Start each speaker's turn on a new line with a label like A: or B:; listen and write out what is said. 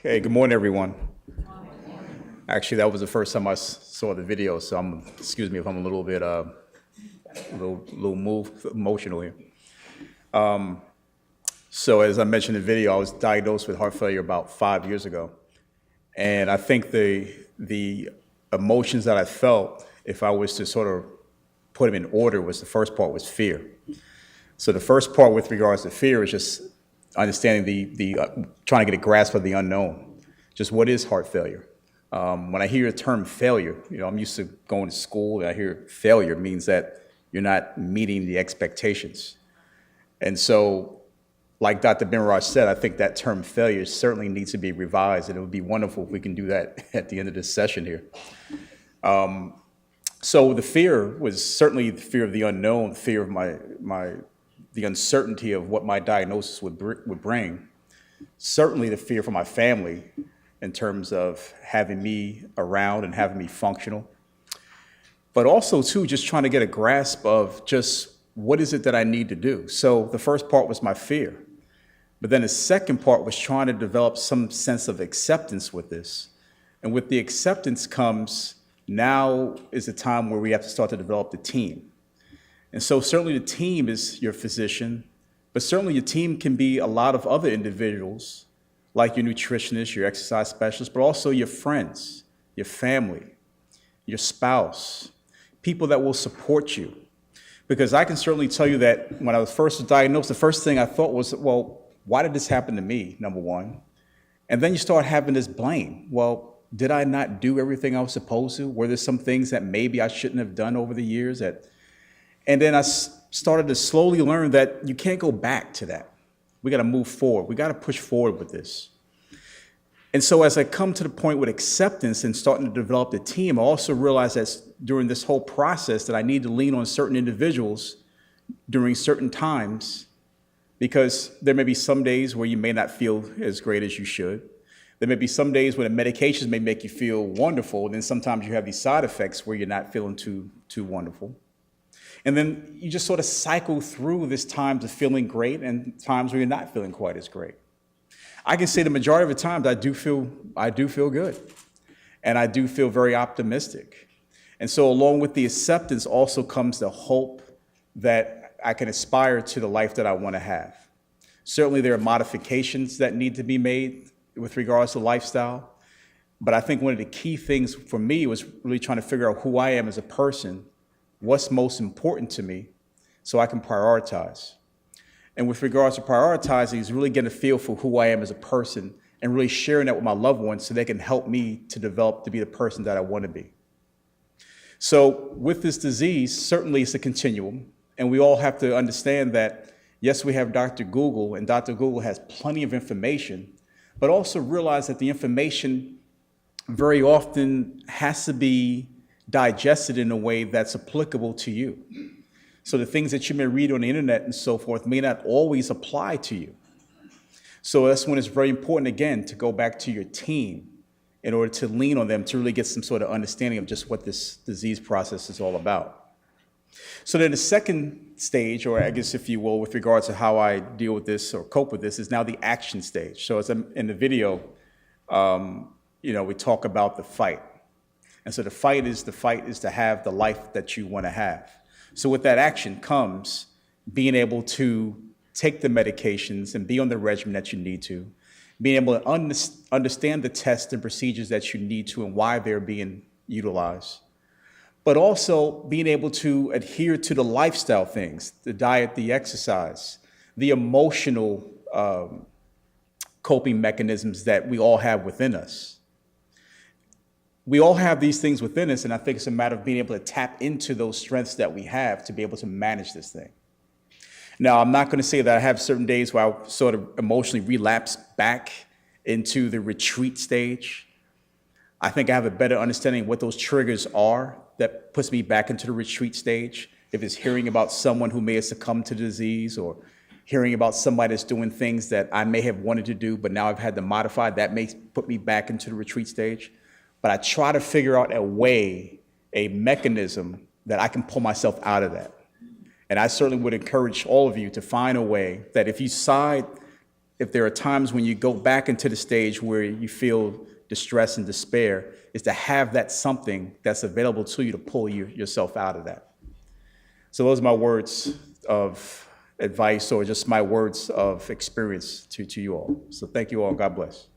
A: Hey, good morning, everyone. Actually, that was the first time I saw the video, so excuse me if I'm a little bit, emotional here. So as I mentioned in the video, I was diagnosed with heart failure about 5 years ago. And I think the emotions that I felt, if I was to sort of put them in order, was the first part was fear. So the first part with regards to fear is just understanding trying to get a grasp of the unknown. Just what is heart failure? When I hear the term failure, I'm used to going to school and I hear failure means that you're not meeting the expectations. And so, like Dr. Bhimaraj said, I think that term failure certainly needs to be revised, and it would be wonderful if we can do that at the end of this session here. So the fear was certainly the fear of the unknown, the fear of the uncertainty of what my diagnosis would bring. Certainly the fear for my family in terms of having me around and having me functional. But also, too, just trying to get a grasp of just what is it that I need to do. So the first part was my fear. But then the second part was trying to develop some sense of acceptance with this. And with the acceptance comes, now is the time where we have to start to develop the team. And so certainly the team is your physician, but certainly your team can be a lot of other individuals, like your nutritionist, your exercise specialist, but also your friends, your family, your spouse, people that will support you. Because I can certainly tell you that when I was first diagnosed, the first thing I thought was, well, why did this happen to me, number one? And then you start having this blame. Well, did I not do everything I was supposed to? Were there some things that maybe I shouldn't have done over the years? And then I started to slowly learn that you can't go back to that. We got to move forward. We got to push forward with this. And so as I come to the point with acceptance and starting to develop the team, I also realized that during this whole process that I need to lean on certain individuals during certain times, because there may be some days where you may not feel as great as you should. There may be some days where the medications may make you feel wonderful, and then sometimes you have these side effects where you're not feeling too wonderful. And then you just sort of cycle through this times of feeling great and times where you're not feeling quite as great. I can say the majority of the times I do feel good, and I do feel very optimistic. And so along with the acceptance also comes the hope that I can aspire to the life that I want to have. Certainly there are modifications that need to be made with regards to lifestyle, but I think one of the key things for me was really trying to figure out who I am as a person, what's most important to me, so I can prioritize. And with regards to prioritizing is really getting a feel for who I am as a person and really sharing that with my loved ones so they can help me to develop to be the person that I want to be. So with this disease, certainly it's a continuum. And we all have to understand that, yes, we have Dr. Google, and Dr. Google has plenty of information, but also realize that the information very often has to be digested in a way that's applicable to you. So the things that you may read on the internet and so forth may not always apply to you. So that's when it's very important, again, to go back to your team in order to lean on them to really get some sort of understanding of just what this disease process is all about. So then the second stage, or I guess if you will, with regards to how I deal with this or cope with this, is now the action stage. So as I'm in the video, we talk about the fight. And so the fight is to have the life that you want to have. So with that action comes being able to take the medications and be on the regimen that you need to, being able to understand the tests and procedures that you need to and why they're being utilized, but also being able to adhere to the lifestyle things, the diet, the exercise, the emotional coping mechanisms that we all have within us. We all have these things within us, and I think it's a matter of being able to tap into those strengths that we have to be able to manage this thing. Now, I'm not going to say that I have certain days where I sort of emotionally relapse back into the retreat stage. I think I have a better understanding of what those triggers are that puts me back into the retreat stage. If it's hearing about someone who may have succumbed to the disease, or hearing about somebody that's doing things that I may have wanted to do, but now I've had to modify, that may put me back into the retreat stage. But I try to figure out a mechanism that I can pull myself out of that. And I certainly would encourage all of you to find a way that if you decide if there are times when you go back into the stage where you feel distress and despair, is to have that something that's available to you to pull yourself out of that. So those are my words of advice, or just my words of experience to you all. So thank you all. God bless.